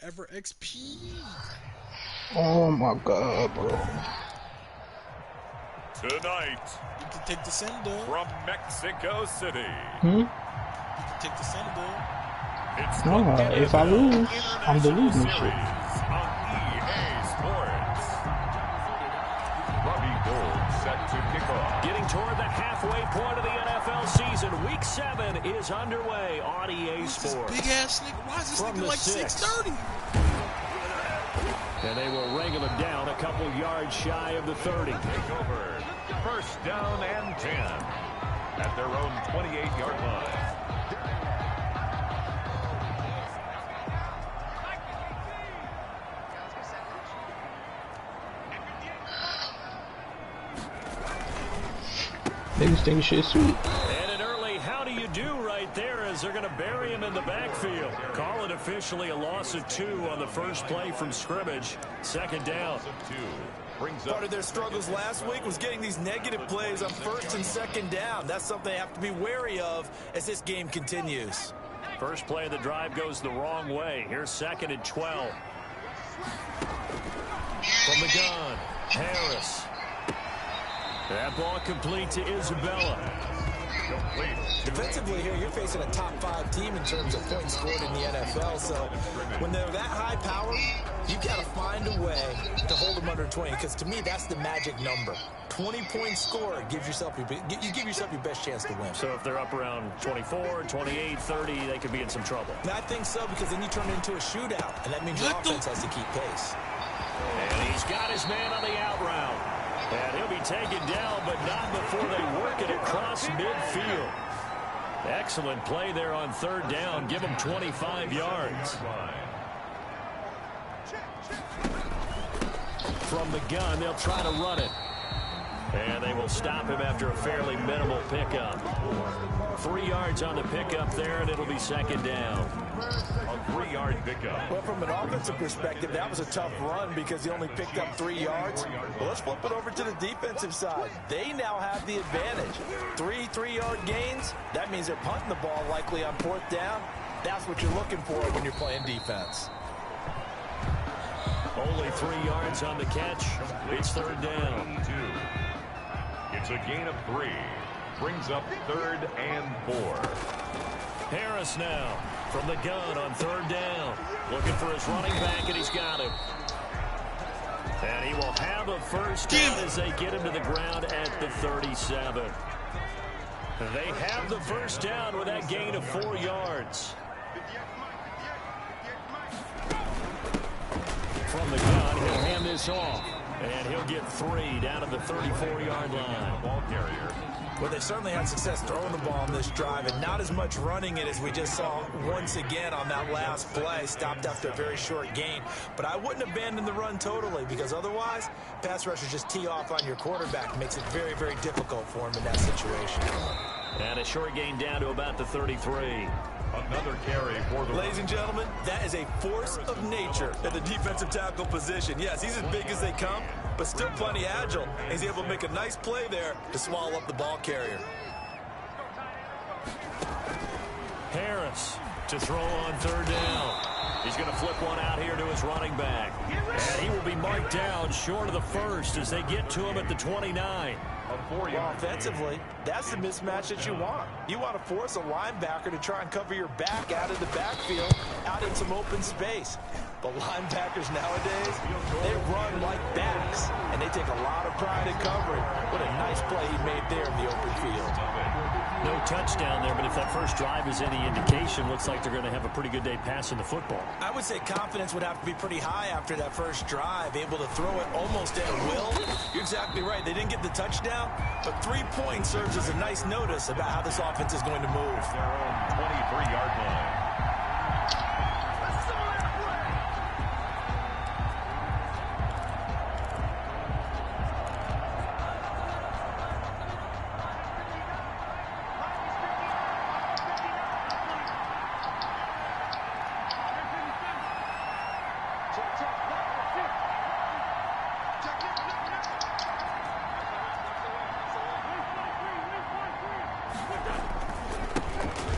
forever XP. Oh my God, bro. Tonight, You can take the sender. from Mexico City, You can take the sender. it's No, the if I NFL lose, I'm International deleting this Series shit. on EA Sports. Robbie Gould set to kick off. Getting toward the halfway point of the NFL season. Week 7 is underway on EA Sports. Big ass nigga. Why is this From nigga the like 6. 630? And they will wrangle him down a couple yards shy of the 30. Take over. First down and 10 at their own 28-yard line. Niggas think shit sweet. And an early how do you do right there as they're going to bury him in the backfield. Call it officially a loss of 2 on the first play from scrimmage. Second down. Part of their struggles last week was getting these negative plays on first and second down. That's something they have to be wary of as this game continues. First play of the drive goes the wrong way. Here's second and 12. From the gun, Harris. That ball complete to Isabella. Defensively here, you're facing a top 5 team in terms of points scored in the NFL. So when they're that high powered, you've got to find a way to hold them under 20. Because to me, that's the magic number. 20 points scored gives yourself you give yourself your best chance to win. So if they're up around 24, 28, 30, they could be in some trouble. And I think so, because then you turn it into a shootout, and that means your offense has to keep pace. And he's got his man on the out route. And he'll be taken down, but not before they work it across midfield. Excellent play there on third down. Give him 25 yards. From the gun, they'll try to run it. And they will stop him after a fairly minimal pickup. 3 yards on the pickup there, and it'll be second down. A 3-yard pickup. Well, from an offensive perspective, that was a tough run because he only picked up 3 yards. Well, let's flip it over to the defensive side. They now have the advantage. 3 3-yard gains. That means they're punting the ball likely on 4th down. That's what you're looking for when you're playing defense. Only 3 yards on the catch. It's third down. It's a gain of 3. Brings up 3rd and 4. Harris now from the gun on third down. Looking for his running back, and he's got him. And he will have a first down as they get him to the ground at the 37. They have the first down with that gain of 4 yards. From the gun, he'll hand this off. And he'll get 3 down at the 34-yard line. Ball carrier. Well, they certainly had success throwing the ball on this drive, and not as much running it as we just saw once again on that last play. Stopped after a very short gain. But I wouldn't abandon the run totally, because otherwise, pass rushers just tee off on your quarterback. Makes it very, very difficult for him in that situation. And a short gain down to about the 33. Another carry for the... Ladies and gentlemen, that is a force of nature at the defensive tackle position. Yes, he's as big as they come, but still plenty agile. He's able to make a nice play there to swallow up the ball carrier. Harris to throw on third down. He's going to flip one out here to his running back. And he will be marked down short of the first as they get to him at the 29. Well, offensively, that's the mismatch that you want. You want to force a linebacker to try and cover your back out of the backfield, out in some open space. But linebackers nowadays, they run like backs, and they take a lot of pride in covering. What a nice play he made there in the open field. No touchdown there, but if that first drive is any indication, looks like they're going to have a pretty good day passing the football. I would say confidence would have to be pretty high after that first drive, able to throw it almost at will. You're exactly right. They didn't get the touchdown, but 3 points serves as a nice notice about how this offense is going to move. Their own 23-yard line.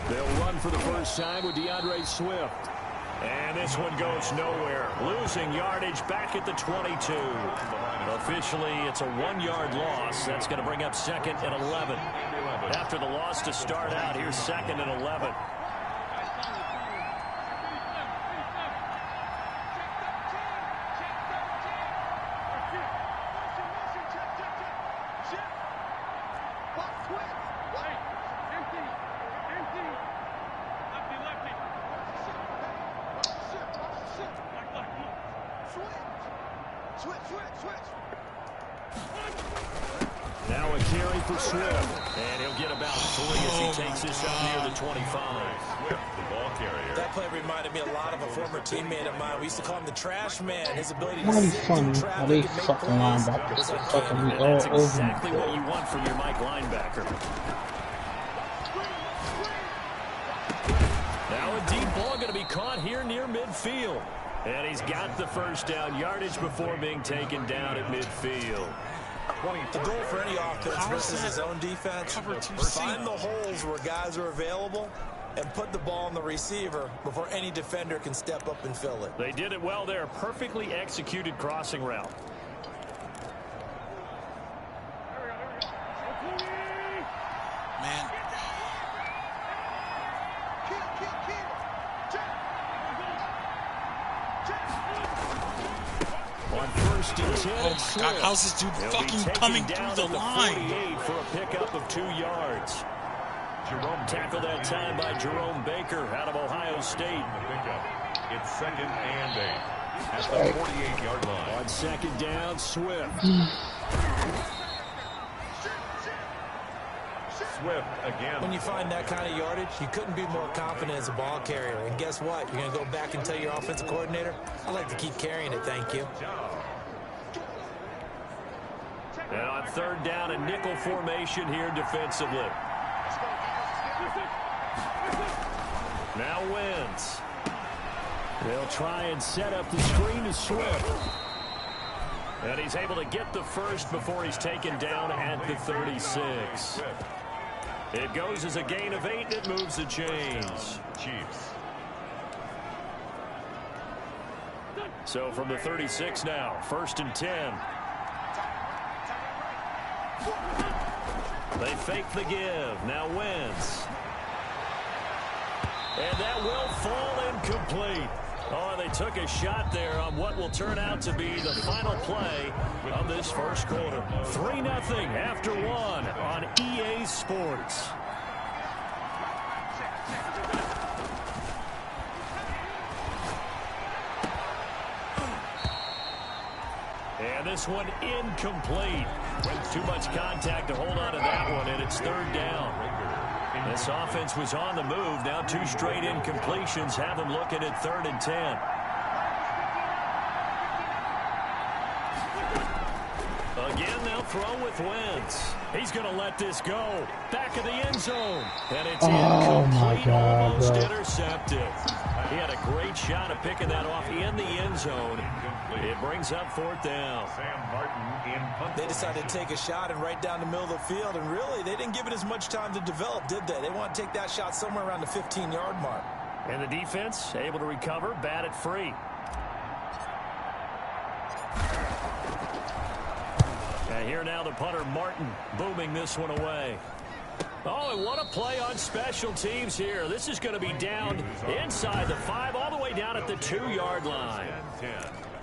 They'll run for the first time with DeAndre Swift. And this one goes nowhere. Losing yardage back at the 22. Officially, it's a 1-yard loss. That's going to bring up 2nd and 11. After the loss to start out, here's 2nd and 11. Now a carry for Swift, and he'll get about 3 as he takes this up near the 25. Swift, the ball carrier. That play reminded me a lot of a former teammate of mine. We used to call him the trash man. His ability to Mighty sit funny through how traffic they and make fucking plays linebackers was are uncanny. fucking me And all that's over exactly me. what you want from your Mike linebacker. Now a deep ball going to be caught here near midfield. And he's got the first down yardage before being taken down at midfield. The goal for any offense versus his own defense, find the holes where guys are available and put the ball on the receiver before any defender can step up and fill it. They did it well there. Perfectly executed crossing route. Man. On 1st and 10, Oh my God, how's this dude fucking coming through the line? For a pickup of 2 yards. Jerome Tackled that time by Jerome Baker out of Ohio State. It's 2nd and 8 at the 48-yard line. On 2nd down, Swift. Swift again. When you find that kind of yardage, you couldn't be more confident as a ball carrier. And guess what? You're going to go back and tell your offensive coordinator, I'd like to keep carrying it, thank you. And on 3rd down, a nickel formation here defensively. Now Wentz. They'll try and set up the screen to Swift. And he's able to get the first before he's taken down at the 36. It goes as a gain of 8, and it moves the chains. Chiefs. So from the 36 now, 1st and 10. They fake the give. Now Wentz. And that will fall incomplete. Oh, they took a shot there on what will turn out to be the final play of this first quarter. 3-0 after 1 on EA Sports. And this one incomplete. Too much contact to hold on to that one, and it's 3rd down. This offense was on the move. Now 2 straight incompletions have them looking at 3rd and 10. Again, they'll throw with Wentz. He's going to let this go. Back of the end zone. And it's incomplete, almost intercepted. He had a great shot at picking that off in the end zone. It brings up 4th down. Sam Martin in punt. They decided to take a shot and right down the middle of the field, and really, they didn't give it as much time to develop, did they? They want to take that shot somewhere around the 15-yard mark. And the defense able to recover, bat it free. And here now the punter, Martin, booming this one away. Oh, and what a play on special teams here. This is going to be down inside the 5, all the way down at the 2-yard line.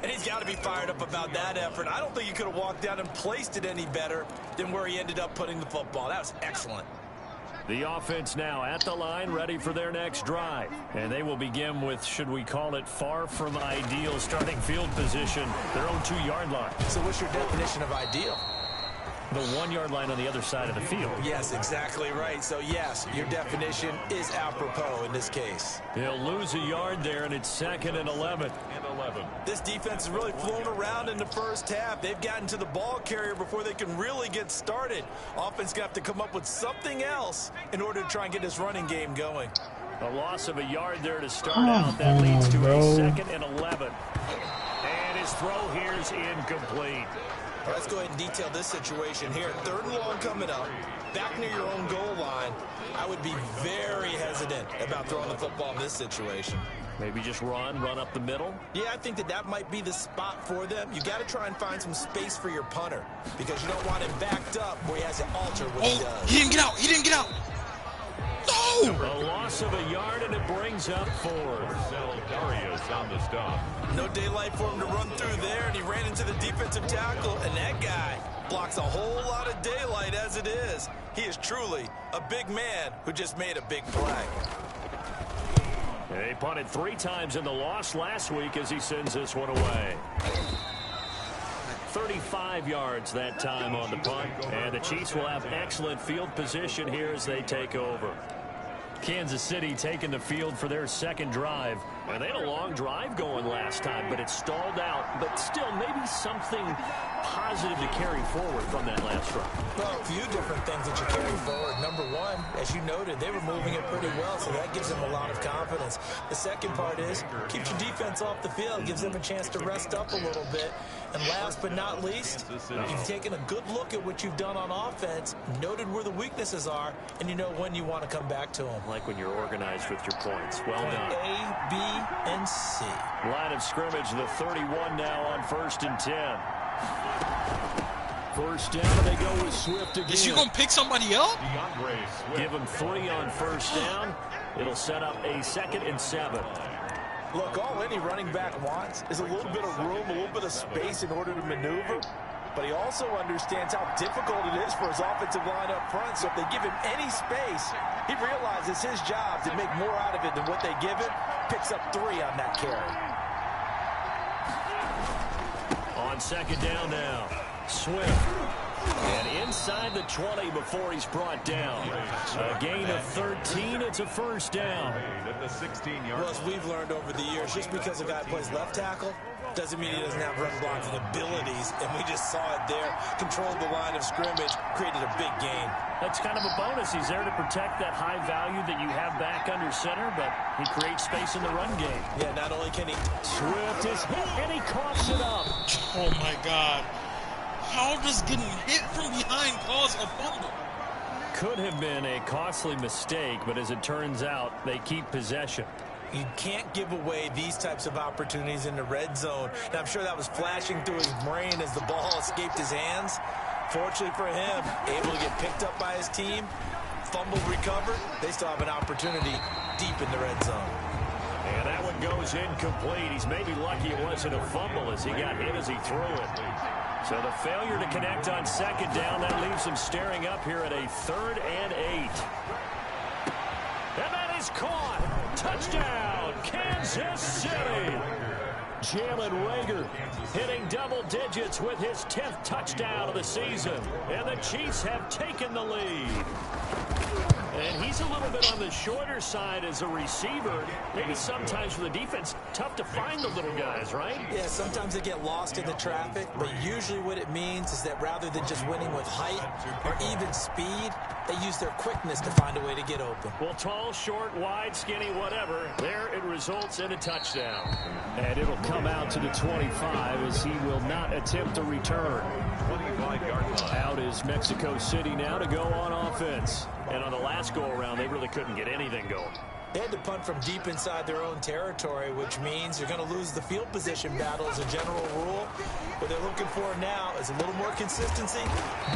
And he's got to be fired up about that effort. I don't think he could have walked down and placed it any better than where he ended up putting the football. That was excellent. The offense now at the line, ready for their next drive. And they will begin with, should we call it, far from ideal starting field position, their own 2-yard line. So what's your definition of ideal? The 1-yard line on the other side of the field. Yes, exactly right. So, yes, your definition is apropos in this case. He'll lose a yard there, and it's 2nd and 11. This defense has really flown around in the first half. They've gotten to the ball carrier before they can really get started. Offense going to have to come up with something else in order to try and get this running game going. A loss of a yard there to start out. That leads to a 2nd and 11. And his throw here is incomplete. Let's go ahead and detail this situation here. 3rd and long coming up, back near your own goal line. I would be very hesitant about throwing the football in this situation. Maybe just run up the middle. Yeah, I think that might be the spot for them. You got to try and find some space for your punter because you don't want him backed up where he has to alter what he does. He didn't get out. He didn't get out. No! A loss of a yard, and it brings up 4. Darius on the stop. No daylight for him to run through there, and he ran into the defensive tackle, and that guy blocks a whole lot of daylight as it is. He is truly a big man who just made a big play. He punted 3 times in the loss last week as he sends this one away. 35 yards that time on the punt, and the Chiefs will have excellent field position here as they take over. Kansas City taking the field for their second drive. And they had a long drive going last time, but it stalled out. But still, maybe something positive to carry forward from that last drive. Well, a few different things that you carry forward. Number one, as you noted, they were moving it pretty well, so that gives them a lot of confidence. The second part is, keeps your defense off the field, gives them a chance to rest up a little bit. And last but not least, you've taken a good look at what you've done on offense, noted where the weaknesses are, and you know when you want to come back to them. Like when you're organized with your points. Well done. A, B, and C. Line of scrimmage, the 31 now on 1st and 10. First down, they go with Swift again. Is you going to pick somebody up? Give him 3 on first down. It'll set up a 2nd and 7. Look, all any running back wants is a little bit of room, a little bit of space in order to maneuver. But he also understands how difficult it is for his offensive line up front. So if they give him any space, he realizes his job to make more out of it than what they give him. Picks up 3 on that carry. On 2nd down now, Swift. And inside the 20 before he's brought down. A gain of 13, it's a first down. Well, as we've learned over the years, just because a guy plays left tackle doesn't mean he doesn't have run blocking abilities, and we just saw it there. Controlled the line of scrimmage, created a big gain. That's kind of a bonus. He's there to protect that high value that you have back under center, but he creates space in the run game. Yeah, not only can he... Swift is hit, and he coughs it up. Oh, my God. How does getting hit from behind cause a fumble? Could have been a costly mistake, but as it turns out, they keep possession. You can't give away these types of opportunities in the red zone. And I'm sure that was flashing through his brain as the ball escaped his hands. Fortunately for him, able to get picked up by his team, fumbled, recovered. They still have an opportunity deep in the red zone. And that one goes incomplete. He's maybe lucky it wasn't a fumble as he got hit as he threw it. So the failure to connect on 2nd down, that leaves him staring up here at a 3rd and 8. And that is caught. Touchdown, Kansas City. Jalen Reagor hitting double digits with his 10th touchdown of the season. And the Chiefs have taken the lead. And he's a little bit on the shorter side as a receiver. Maybe sometimes for the defense, tough to find the little guys, right? Yeah, sometimes they get lost in the traffic, but usually what it means is that rather than just winning with height or even speed, they use their quickness to find a way to get open. Well, tall, short, wide, skinny, whatever, there it results in a touchdown. And it'll come out to the 25 as he will not attempt to return. 25-yard line. Out is Mexico City now to go on offense. And on the last go-around, they really couldn't get anything going. They had to punt from deep inside their own territory, which means you're going to lose the field position battle as a general rule. What they're looking for now is a little more consistency,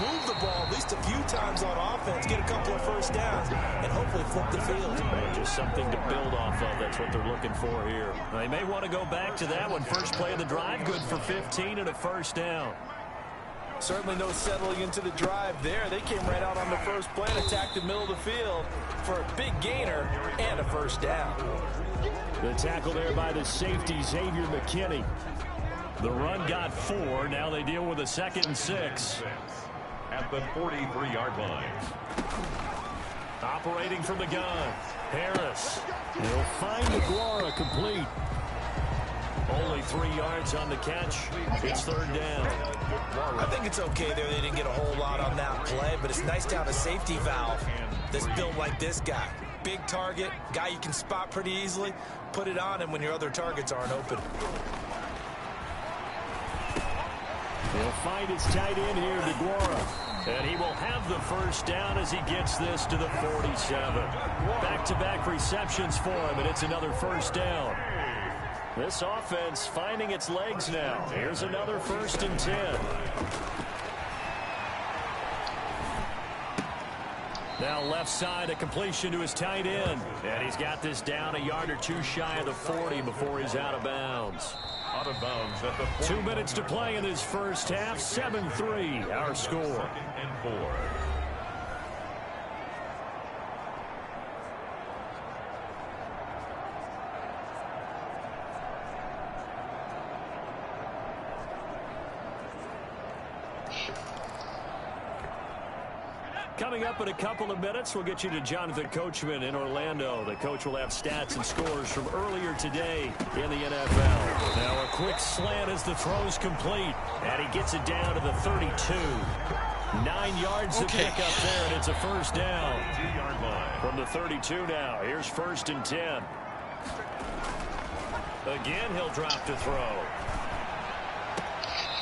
move the ball at least a few times on offense, get a couple of first downs, and hopefully flip the field. Just something to build off of. That's what they're looking for here. They may want to go back to that one. First play of the drive, good for 15 and a first down. Certainly no settling into the drive there. They came right out on the first play and attacked the middle of the field for a big gainer and a first down. The tackle there by the safety, Xavier McKinney. The run got 4. Now they deal with a 2nd and 6. At the 43-yard line. Operating from the gun, Harris. He'll find Aguara complete. Only 3 yards on the catch. It's 3rd down. I think it's okay there. They didn't get a whole lot on that play, but it's nice to have a safety valve that's built like this guy. Big target, guy you can spot pretty easily. Put it on him when your other targets aren't open. He'll find his tight end here, Aguara. And he will have the first down as he gets this to the 47. Back-to-back receptions for him, and it's another first down. This offense finding its legs now. Here's another 1st and 10. Now left side, a completion to his tight end. And he's got this down a yard or two shy of the 40 before he's out of bounds. Out of bounds at the 2 minutes to play in this first half. 7-3, our score. 2nd and 4. Coming up in a couple of minutes, we'll get you to Jonathan Coachman in Orlando. The coach will have stats and scores from earlier today in the NFL. Now a quick slant as the throw's complete. And he gets it down to the 32. 9 yards to pick up there, and it's a 1st down. 2-yard line. From the 32 now, here's 1st and 10. Again, he'll drop to throw.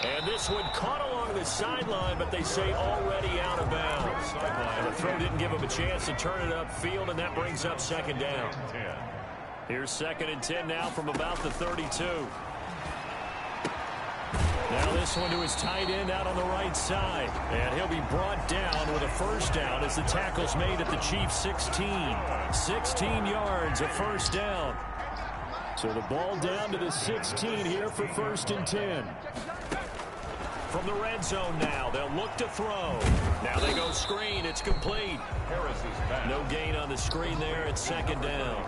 And this one caught along the sideline, but they say already out of bounds. And the throw didn't give him a chance to turn it upfield, and that brings up 2nd down. Here's 2nd and 10 now from about the 32. Now this one to his tight end out on the right side. And he'll be brought down with a 1st down as the tackle's made at the Chiefs' 16. 16 yards, a 1st down. So the ball down to the 16 here for 1st and 10. From the red zone now, they'll look to throw. Now they go screen. It's complete. No gain on the screen there. It's 2nd down.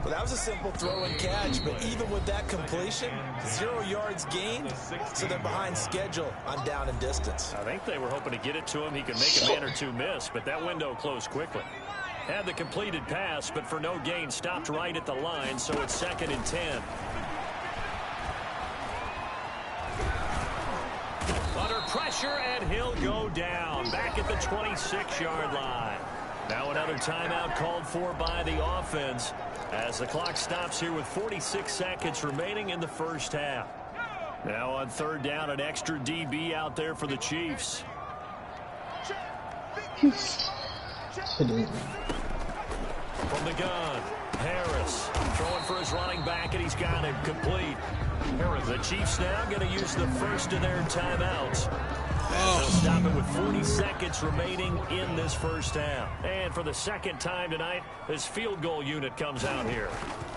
Well, that was a simple throw and catch, but even with that completion, 0 yards gained, so they're behind schedule on down and distance. I think they were hoping to get it to him. He could make a man or two miss, but that window closed quickly. Had the completed pass, but for no gain, stopped right at the line, so it's 2nd and 10. Under pressure, and he'll go down. Back at the 26-yard line. Now another timeout called for by the offense as the clock stops here with 46 seconds remaining in the first half. Now on 3rd down, an extra DB out there for the Chiefs. From the gun, Harris throwing for his running back, and he's got it complete. The Chiefs now going to use the first of their timeouts. They'll stop it with 40 seconds remaining in this first half. And for the 2nd time tonight, this field goal unit comes out here.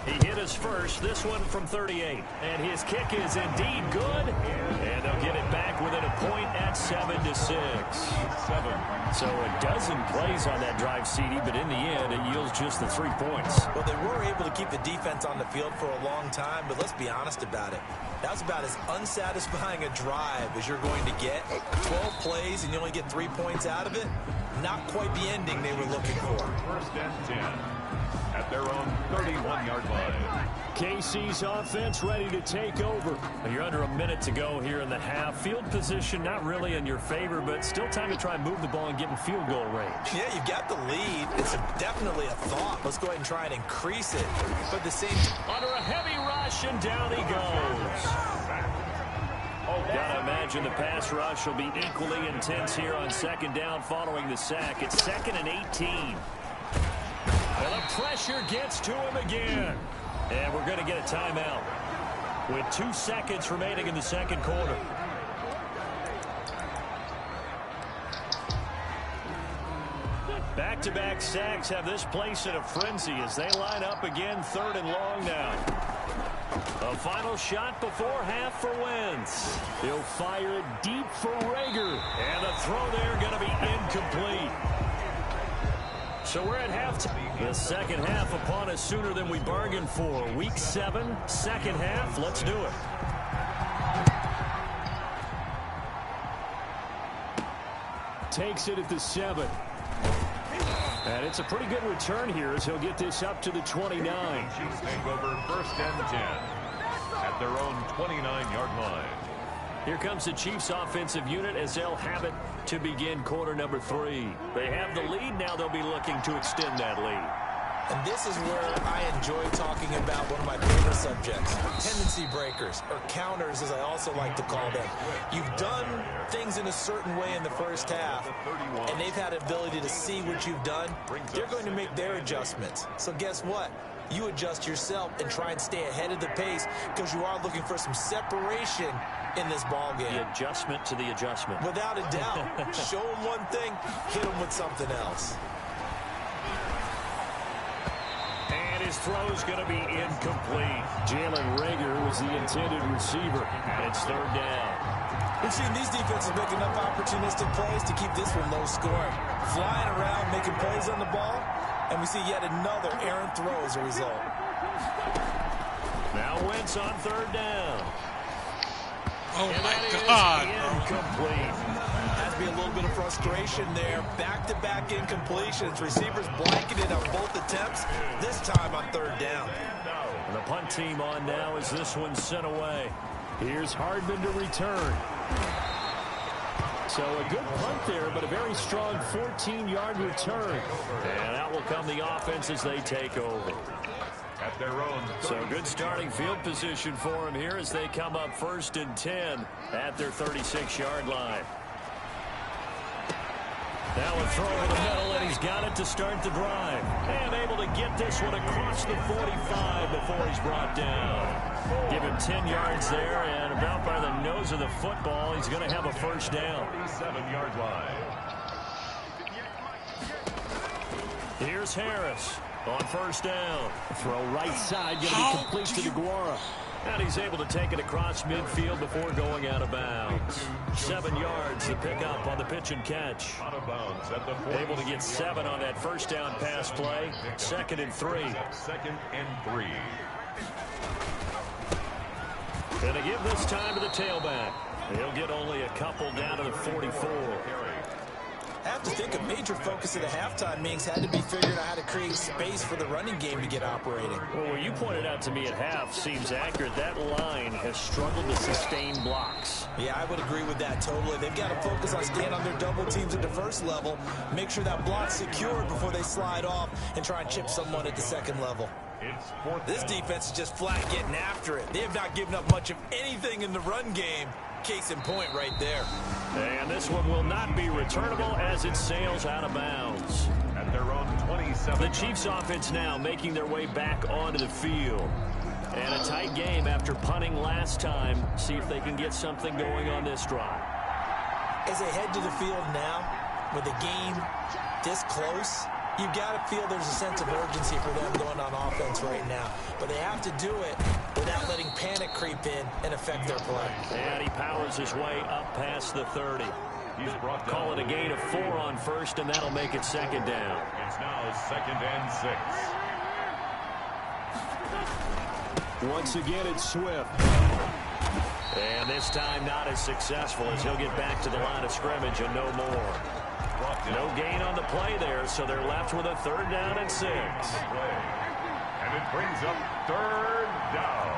He hit his first, this one from 38. And his kick is indeed good. And they'll get it back within a point at 7-6. So a dozen plays on that drive, CD, but in the end, it yields just the 3 points. Well, they were able to keep the defense on the field for a long time, but let's be honest about it. That was about as unsatisfying a drive as you're going to get. 12 plays and you only get 3 points out of it. Not quite the ending they were looking for. 1st and 10 at their own 31-yard line. KC's offense ready to take over. You're under a minute to go here in the half. Field position not really in your favor, but still time to try and move the ball and get in field goal range. Yeah, you've got the lead. It's definitely a thought. Let's go ahead and try and increase it. But at the same time, under a heavy rush, and down he goes. Gotta imagine the pass rush will be equally intense here on 2nd down following the sack. It's 2nd and 18. And the pressure gets to him again. And we're going to get a timeout with 2 seconds remaining in the 2nd quarter. Back-to-back sacks have this place in a frenzy as they line up again 3rd and long now. A final shot before half for Wentz. He'll fire it deep for Rager. And the throw there going to be incomplete. So we're at halftime. The 2nd half upon us sooner than we bargained for. Week 7, 2nd half. Let's do it. Takes it at the 7. And it's a pretty good return here as he'll get this up to the 29. Chiefs take over 1st and 10 at their own 29-yard line. Here comes the Chiefs offensive unit as they'll have it to begin quarter number 3. They have the lead. Now they'll be looking to extend that lead. and this is where I enjoy talking about one of my favorite subjects, tendency breakers, or counters as I also like to call them. You've done things in a certain way in the first half, and they've had the ability to see what you've done. They're going to make their adjustments. So guess what? you adjust yourself and try and stay ahead of the pace because you are looking for some separation in this ball game. The adjustment to the adjustment. Without a doubt. Show them one thing, hit them with something else. And his throw's going to be incomplete. Jalen Reagor was the intended receiver. It's third down. We've seen these defenses make enough opportunistic plays to keep this one low scoring. Flying around, making plays on the ball, and we see yet another errant throw as a result. Now Wentz on third down. Oh, And my that God, is bro. incomplete. Has to be a little bit of frustration there. Back-to-back incompletions. Receivers blanketed on both attempts, this time on third down. And the punt team on now as this one's sent away. Here's Hardman to return. So a good punt there, but a very strong 14-yard return. And out will come the offense as they take over. At their own. So good starting field position for them here as they come up 1st and 10 at their 36-yard line. Now a throw over the middle, and he's got it to start the drive. And able to get this one across the 45 before he's brought down. Give him 10 yards there, and about by the nose of the football, he's going to have a first down. 47-yard line. Here's Harris on first down. Throw right side, going to be complete to DeGuara. And he's able to take it across midfield before going out of bounds. 7 yards to pick up on the pitch and catch. Out of bounds at the Able to get 7 on that first down pass play. 2nd and 3. 2nd and 3. Going to give this time to the tailback. He'll get only a couple down to the 44. I have to think a major focus of the halftime meetings had to be figuring out how to create space for the running game to get operating. Well, what you pointed out to me at half seems accurate. That line has struggled to sustain blocks. Yeah, I would agree with that totally. They've got to focus on staying on their double teams at the first level, make sure that block's secured before they slide off and try and chip someone at the second level. It's fourth This down. defense is just flat getting after it. They have not given up much of anything in the run game. Case in point right there. And this one will not be returnable as it sails out of bounds. At their own 27. The Chiefs offense now making their way back onto the field. And a tight game after punting last time. See if they can get something going on this drive. As they head to the field now, with the game this close, you've got to feel there's a sense of urgency for them going on offense right now. But they have to do it without letting panic creep in and affect their play. And he powers his way up past the 30. He's brought down. Call it a gain of 4 on first, and that'll make it 2nd down. It's now 2nd and 6. Once again, it's Swift. And this time not as successful as he'll get back to the line of scrimmage and no more. No gain on the play there, so they're left with a 3rd down and 6. And it brings up 3rd down.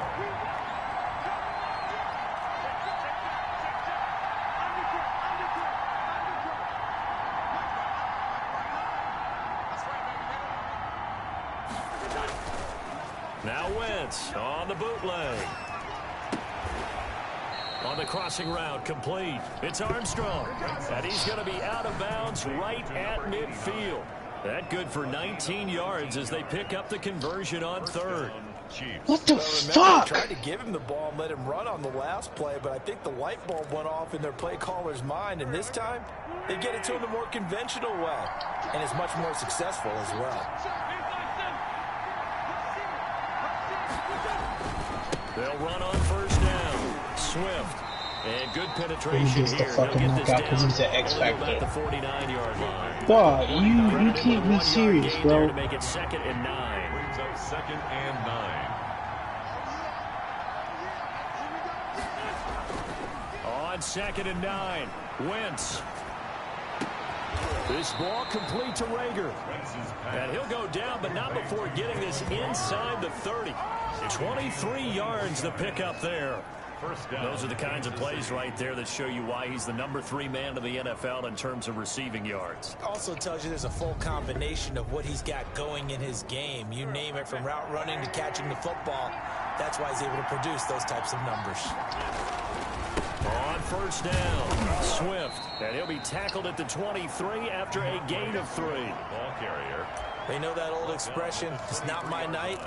Now Wentz on the bootleg. On the crossing route, complete. It's Armstrong. And he's going to be out of bounds right at midfield. That good for 19 yards as they pick up the conversion on 3rd. What the Remember, fuck? they tried to give him the ball and let him run on the last play, but I think the light bulb went off in their play caller's mind, and this time they get it to him the more conventional way, and it's much more successful as well. They'll run on 1st down. Swift. And good penetration He gets the here. fucking He'll get this knockout 'cause down he's an X only about factor. the 49-yard line. Dog, you can't be serious, There bro. to make it 2nd and 9. Brings up 2nd and 9. On 2nd and 9, Wentz. This ball complete to Reagor. And he'll go down, but not before getting this inside the 30. 23 yards to pick up there. First down. Those are the kinds of plays right there that show you why he's the number 3 man in the NFL in terms of receiving yards. Also tells you there's a full combination of what he's got going in his game. You name it, from route running to catching the football. That's why he's able to produce those types of numbers. On 1st down, Swift. And he'll be tackled at the 23 after a gain of 3. Ball carrier. You know that old expression, it's not my night?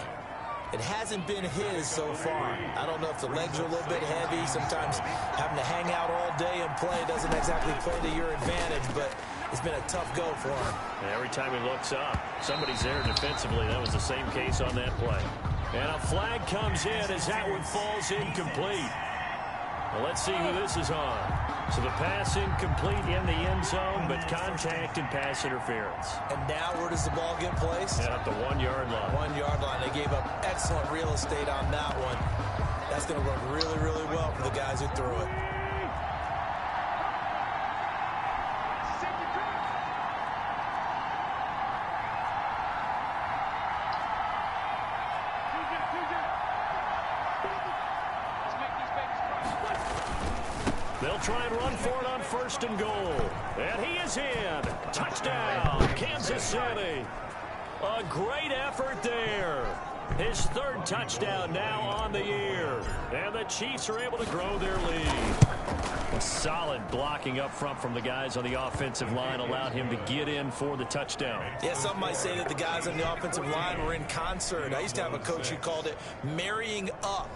It hasn't been his so far. I don't know if the legs are a little bit heavy. Sometimes having to hang out all day and play doesn't exactly play to your advantage, but it's been a tough go for him. And every time he looks up, somebody's there defensively. That was the same case on that play. And a flag comes in as that one falls incomplete. Well, let's see who this is on. So the pass incomplete in the end zone, but contact and pass interference. And now where does the ball get placed? At the 1-yard line. 1-yard line. They gave up excellent real estate on that one. That's going to work really, really well for the guys who threw it. They'll try and run for it on 1st and goal. And he is in. Touchdown, Kansas City. A great effort there. His 3rd touchdown now on the year. And the Chiefs are able to grow their lead. Solid blocking up front from the guys on the offensive line allowed him to get in for the touchdown. Yeah, some might say that the guys on the offensive line were in concert. I used to have a coach who called it marrying up.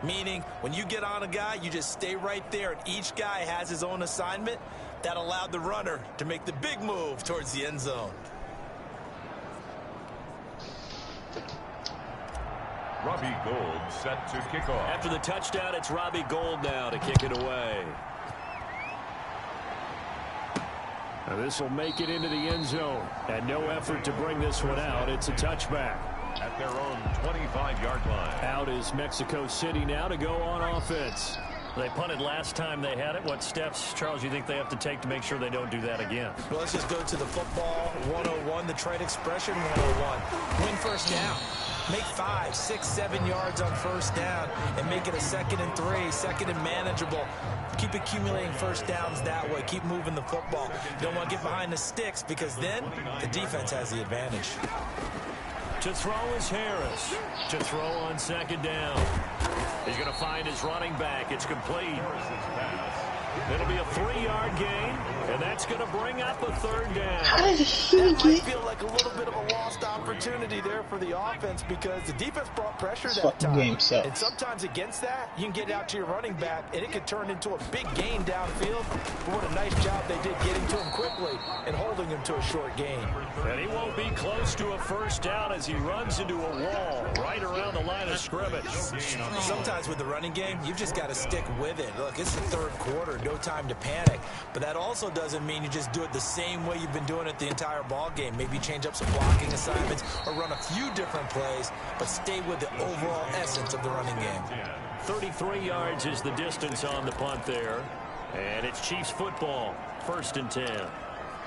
Meaning, when you get on a guy, you just stay right there, and each guy has his own assignment. That allowed the runner to make the big move towards the end zone. Robbie Gould set to kick off. After the touchdown, it's Robbie Gould now to kick it away. Now this will make it into the end zone. And no effort to bring this one out. It's a touchback. At their own 25-yard line. Out is Mexico City now to go on offense. They punted last time they had it. What steps, Charles, you think they have to take to make sure they don't do that again? Well, let's just go to the football 101, the trade expression 101. Win 1st down. Make 5, 6, 7 yards on 1st down and make it a 2nd and 3, 2nd and manageable. Keep accumulating 1st downs that way. Keep moving the football. You don't want to get behind the sticks because then the defense has the advantage. To throw is Harris. To throw on 2nd down. He's going to find his running back. It's complete. It'll be a 3-yard gain, and that's going to bring up a 3rd down. How did he That might get? feel like a little bit of a lost opportunity there for the offense because the defense brought pressure This that fucking time. game sucks. And sometimes against that, you can get out to your running back, and it could turn into a big gain downfield. But what a nice job they did getting to him quickly and holding him to a short gain. And he won't be close to a 1st down as he runs into a wall right around the line of scrimmage. Sometimes with the running game, you've just got to stick with it. Look, it's the 3rd quarter, no time to panic. But that also doesn't mean you just do it the same way you've been doing it the entire ball game. Maybe change up some blocking assignments or run a few different plays, but stay with the overall essence of the running game. 33 yards is the distance on the punt there. And it's Chiefs football, 1st and 10.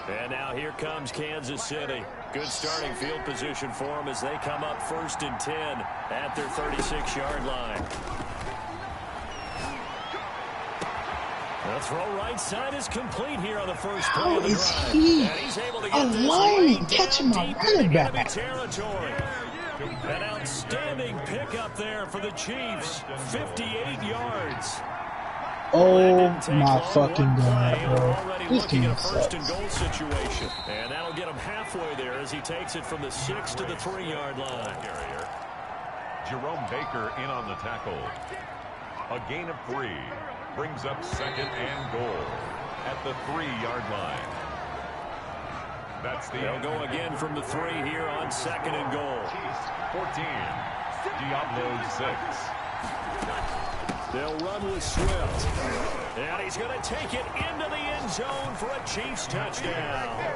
And now here comes Kansas City. Good starting field position for them as they come up 1st and 10 at their 36-yard line. The throw right side is complete here on the first play How of the is drive. he And he's able to a get this lineman way catching down my deep running into enemy back? territory. An outstanding pickup there for the Chiefs. 58 yards. Oh my fucking god, bro. This Looking game at a 1st and sucks. goal situation. And that'll get him halfway there as he takes it from the 6 to the 3-yard line. Jerome Baker in on the tackle. A gain of 3. Brings up 2nd and goal at the 3-yard line. That's the They'll go again from the 3 here on 2nd and goal. 14. Diablo 6. They'll run with Swift. And he's going to take it into the end zone for a Chiefs touchdown.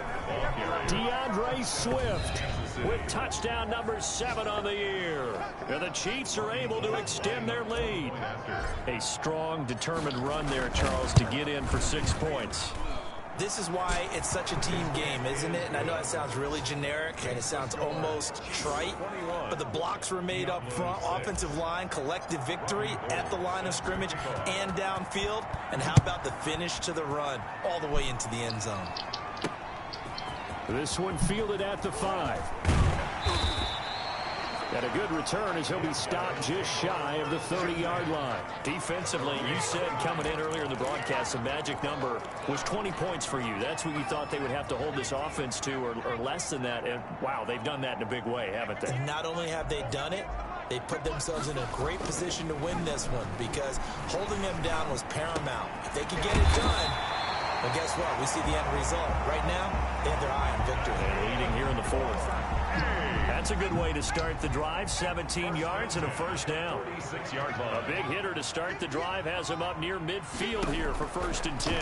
DeAndre Swift with touchdown number 7 on the year. And the Chiefs are able to extend their lead. A strong, determined run there, Charles, to get in for 6 points. This is why it's such a team game, isn't it? And I know that sounds really generic and it sounds almost trite, but the blocks were made up front, offensive line, collective victory at the line of scrimmage and downfield. And how about the finish to the run all the way into the end zone? This one fielded at the 5. And a good return as he'll be stopped just shy of the 30-yard line. Defensively, you said coming in earlier in the broadcast, the magic number was 20 points for you. That's what you thought they would have to hold this offense to, or less than that. And, wow, they've done that in a big way, haven't they? And not only have they done it, they put themselves in a great position to win this one because holding them down was paramount. If they could get it done, well, guess what? We see the end result. Right now, they have their eye on victory. And leading here in the fourth. That's a good way to start the drive. 17 yards and a first down. 36-yard line. A big hitter to start the drive has him up near midfield here for 1st and 10.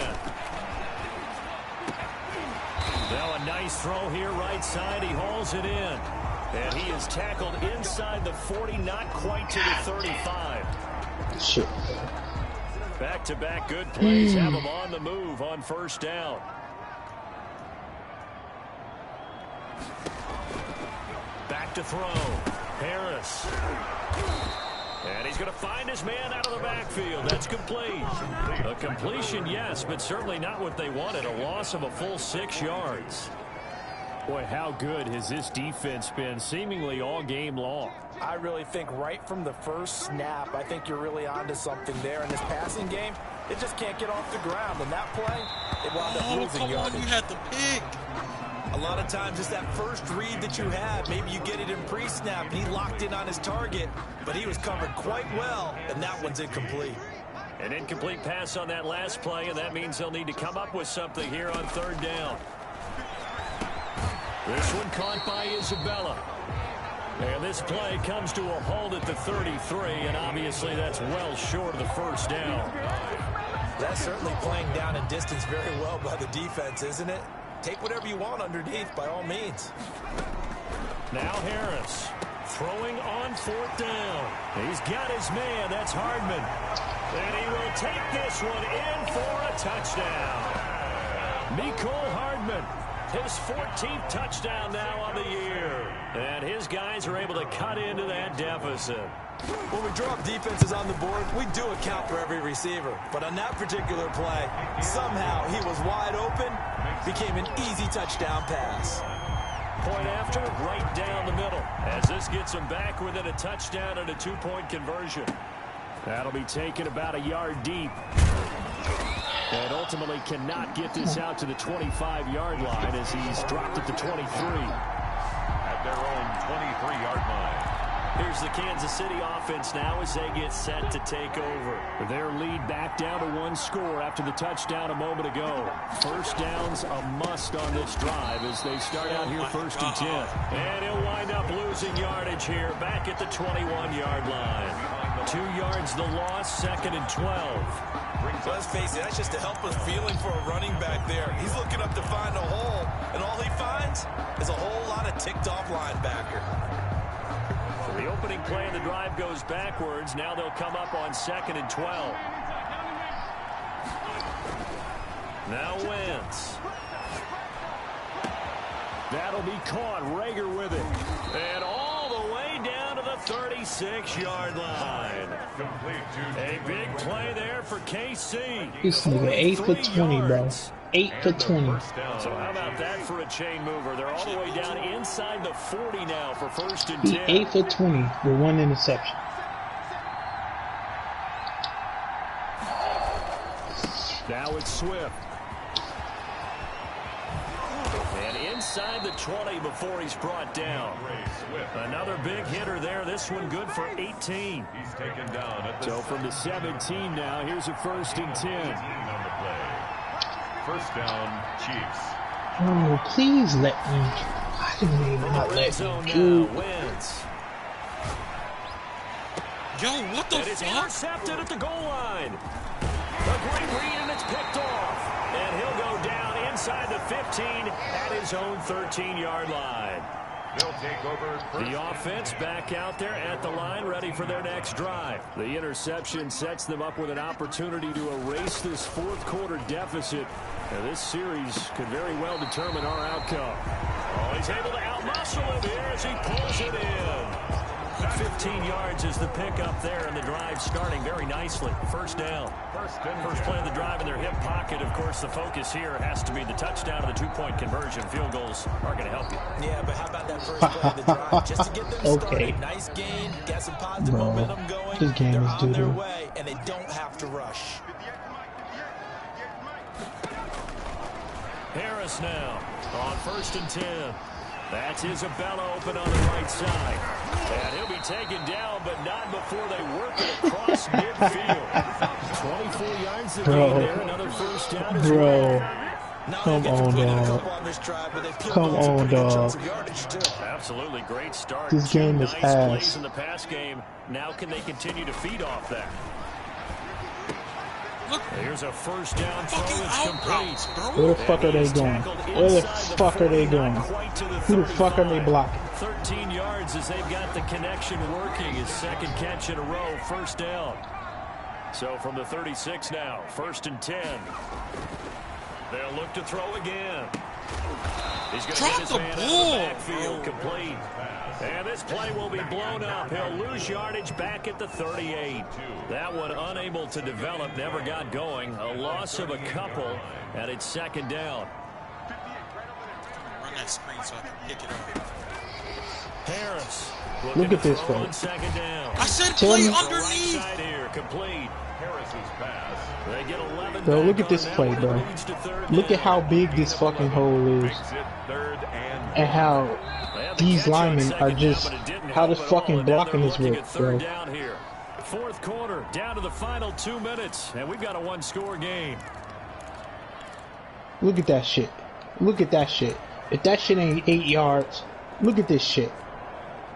Now a nice throw here right side. He hauls it in. And he is tackled inside the 40, not quite to the 35. Shit. Back-to-back good plays have him on the move on 1st down. Back to throw. Harris. And he's going to find his man out of the backfield. That's complete. A completion, yes, but certainly not what they wanted. A loss of a full 6 yards. Boy, how good has this defense been seemingly all game long? I really think right from the first snap, I think you're really onto something there. In this passing game, it just can't get off the ground. And that play, it wound up losing yardage. You had the pick. A lot of times, just that first read that you had, maybe you get it in pre-snap, and he locked in on his target, but he was covered quite well, and that one's incomplete. An incomplete pass on that last play, and that means they'll need to come up with something here on 3rd down. This one caught by Isabella. And this play comes to a halt at the 33, and obviously that's well short of the 1st down. That's certainly playing down and distance very well by the defense, isn't it? Take whatever you want underneath, by all means. Now Harris throwing on 4th down. He's got his man. That's Hardman. And he will take this one in for a touchdown. Mecole Hardman. His 14th touchdown now on the year. And his guys are able to cut into that deficit. When we draw up defenses on the board, we do account for every receiver. But on that particular play, somehow he was wide open, became an easy touchdown pass. Point after, right down the middle. As this gets him back within a touchdown and a 2-point conversion. That'll be taken about a yard deep. And ultimately cannot get this out to the 25-yard line as he's dropped at the 23. At their own 23-yard line. Here's the Kansas City offense now as they get set to take over. Their lead back down to 1 score after the touchdown a moment ago. 1st down's a must on this drive as they start out here 1st and 10. And he'll wind up losing yardage here back at the 21-yard line. 2 yards the loss, 2nd and 12. Let's face it, that's just a helpless feeling for a running back there. He's looking up to find a hole, and all he finds is a whole lot of ticked-off linebacker. The opening play of the drive goes backwards. Now they'll come up on 2nd and 12. Now Wentz. That'll be caught. Rager with it. And all the way down to the 36-yard line. A big play there for KC. This nigga 8 for 20, bro. 8 for 20. So how about that for a chain mover? They're all the way down inside the 40 now for 1st and 10. 8 for 20 with 1 interception. Now it's Swift. And inside the 20 before he's brought down. Another big hitter there. This one good for 18. He's taken down at the so from the 17 now, here's a 1st and 10. 1st down, Chiefs. Oh, please let me. I didn't even not let me do. Yo, what the fuck? It's intercepted at the goal line. A great read, and it's picked off. And he'll go down inside the 15 at his own 13-yard line. They'll take over. The offense back out there at the line, ready for their next drive. The interception sets them up with an opportunity to erase this 4th quarter deficit. Now, this series could very well determine our outcome. Oh, he's able to outmuscle him here as he pulls it in. 15 yards is the pickup there, and the drive starting very nicely. First down. First play of the drive in their hip pocket. Of course, the focus here has to be the touchdown and the two-point conversion. Field goals are going to help you. Yeah, but how about that first play of the drive? Just to get them started. Nice gain, get some positive momentum going. This game They're is on their doo-doo. way, and they don't have to rush. Harris now on 1st and 10. That's Isabella open on the right side. And he'll be taken down, but not before they work it across midfield. 24 yards of gain there. Another first down as well. Come on, dog. Come on, dog. Absolutely great start. This game is nice ass. plays in the pass game. Now can they continue to feed off that? Look. Here's a first down throw. Fucking It's complete. Where the fuck are they going? Where the fuck are they going? Who the fuck are they blocking? 13 yards as they've got the connection working. His second catch in a row. First down. So from the 36 now. 1st and 10. They'll look to throw again. He's going to get his man out of the backfield. Complete. And this play will be blown up. He'll lose yardage back at the 38. That one unable to develop, never got going. A loss of a couple, and it's second down. Run that screen so I can pick it up. Harris. Look at this play. Second down. I said play underneath. Right side here, complete. Harris's pass. They get 11. Bro, look at this play, bro. Look at how big this fucking hole is. Makes it 3rd and And how these linemen are just, how the fucking blocking this work, bro. Down here. 4th quarter, down to the final 2 minutes, and we've got a one-score game. Look at that shit. Look at that shit. If that shit ain't 8 yards, look at this shit.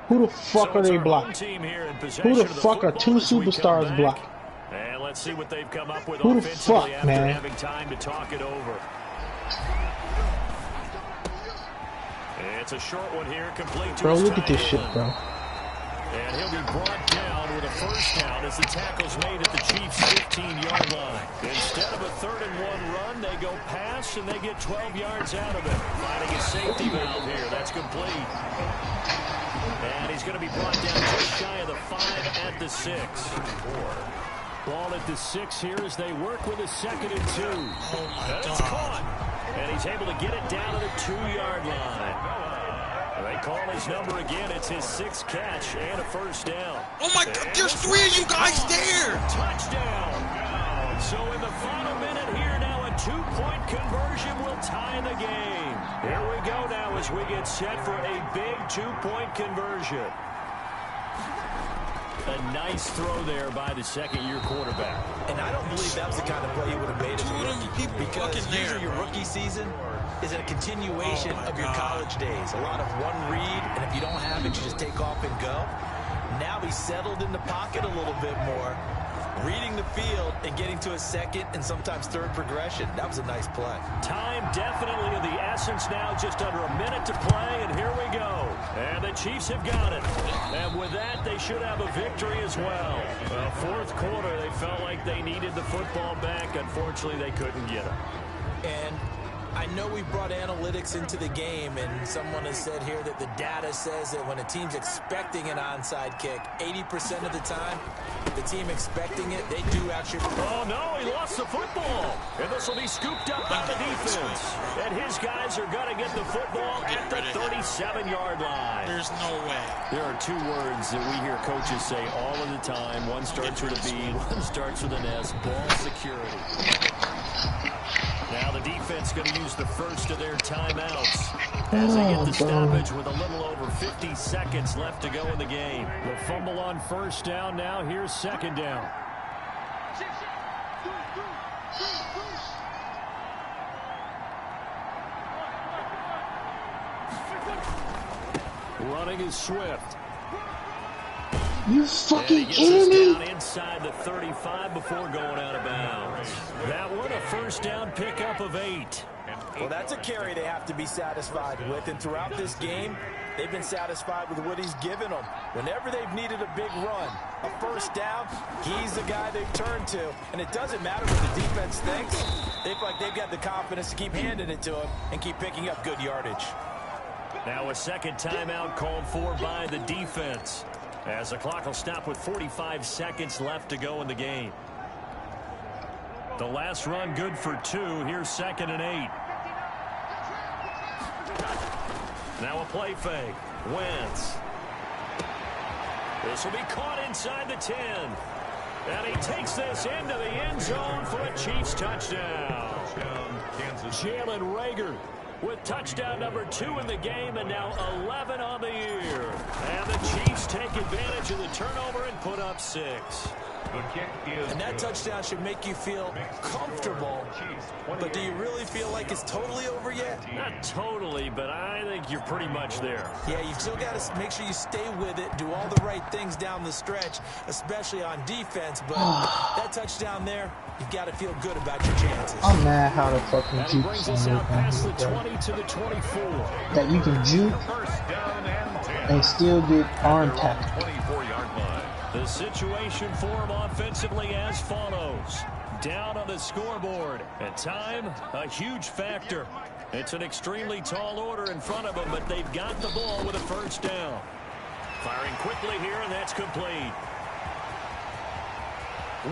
Who the fuck are they blocking? Who the fuck are 2 superstars blocking? And let's see what they've come up with Who the offensively fuck, after man? having time to talk it over. It's a short one here, complete to Bro, his look at this tight shit, end. bro. And he'll be brought down with a first down as the tackle's made at the Chiefs' 15-yard line. Instead of a 3rd and 1 run, they go pass, and they get 12 yards out of it. Finding a safety valve here. That's complete. And he's going to be brought down just shy of the 5 at the 6. Ball at the 6 here as they work with a 2nd and 2. Oh, my And it's God. caught. And he's able to get it down to the 2-yard line. They call his number again. It's his 6th catch and a first down. Oh my God, there's 3 of you guys there. Touchdown. So in the final minute here now, a 2-point conversion will tie the game. Here we go now as we get set for a big 2-point conversion. A nice throw there by the second-year quarterback. And I don't believe that was the kind of play you would have made as a Two of them rookie. people Because fucking there, usually your bro. rookie season is a continuation Oh my of your God. college days. A lot of one read, and if you don't have it, you just take off and go. Now he's settled in the pocket a little bit more, reading the field and getting to a 2nd and sometimes 3rd progression. That was a nice play. Time definitely of the essence now, just under a minute to play, and here we go. And the Chiefs have got it. And with that, they should have a victory as well. 4th quarter, they felt like they needed the football back. Unfortunately, they couldn't get it. And I know we brought analytics into the game, and someone has said here that the data says that when a team's expecting an onside kick, 80% of the time, the team expecting it, they do actually... Oh, no, he lost the football. And this will be scooped up by the defense. And his guys are going to get the football at the 37-yard line. There's no way. There are 2 words that we hear coaches say all of the time. One starts with a B, one starts with an S. Ball security. Now the defense going to use the first of their timeouts as they get the stoppage with a little over 50 seconds left to go in the game. The fumble on first down now. Here's second down. Running is Swift. You fucking kidding me? Down inside the 35 before going out of bounds. That one a first down pickup of 8. Well, that's a carry they have to be satisfied with, and throughout this game, they've been satisfied with what he's given them. Whenever they've needed a big run, a first down, he's the guy they've turned to. And it doesn't matter what the defense thinks. They feel like they've got the confidence to keep handing it to him and keep picking up good yardage. Now a second timeout called for by the defense. As the clock will stop with 45 seconds left to go in the game. The last run good for 2. Here's 2nd and 8. Now a play fake. Wentz. This will be caught inside the 10. And he takes this into the end zone for a Chiefs touchdown. Jalen Reagor with touchdown number 2 in the game, and now 11 on the year. And the Chiefs take advantage of the turnover and put up 6. The kick is and that touchdown should make you feel comfortable, but do you really feel like it's totally over yet? Not totally, but I think you're pretty much there. Yeah, you've still got to make sure you stay with it, do all the right things down the stretch, especially on defense, but that touchdown there, you've got to feel good about your chances. I'm mad how the fucking And he juke brings us out past the 20 to the 24. that you can juke and still get arm tackled. 24-yard line. The situation for him offensively as follows. Down on the scoreboard. And time, a huge factor. It's an extremely tall order in front of them, but they've got the ball with a first down. Firing quickly here, and that's complete.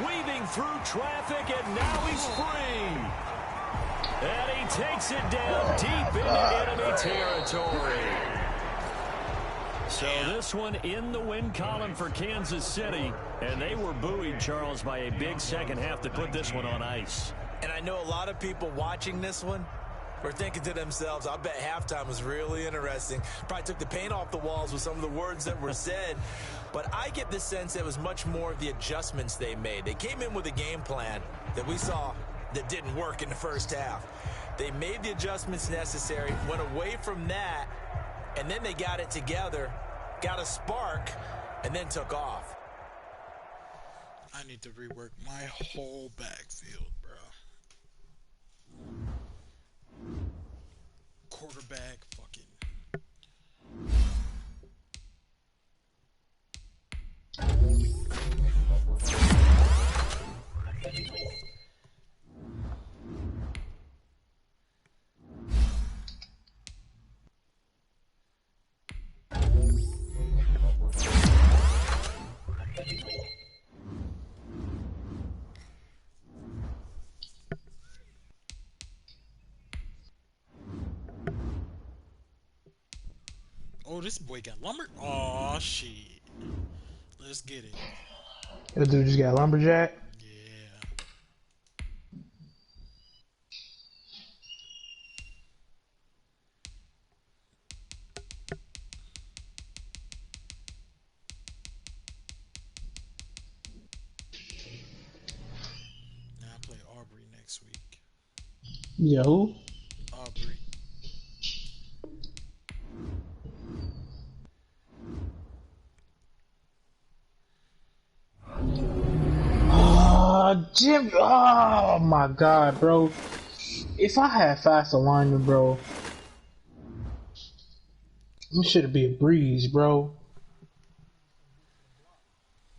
Weaving through traffic, and now he's free. And he takes it down deep into enemy territory. So this one in the win column for Kansas City, and they were buoyed, Charles, by a big second half to put this one on ice. And I know a lot of people watching this one were thinking to themselves, I bet halftime was really interesting. Probably took the paint off the walls with some of the words that were said. But I get the sense it was much more of the adjustments they made. They came in with a game plan that we saw that didn't work in the first half. They made the adjustments necessary, went away from that, and then they got it together, got a spark, and then took off. I need to rework my whole backfield, bro. Quarterback, fucking. Oh, this boy got lumber. Oh shit. Let's get it. That dude just got lumberjack. Yeah. Now I play Aubrey next week. Yeah, who? Aubrey. Jim. Oh my god, bro. If I had fast alignment, bro, this should be a breeze, bro.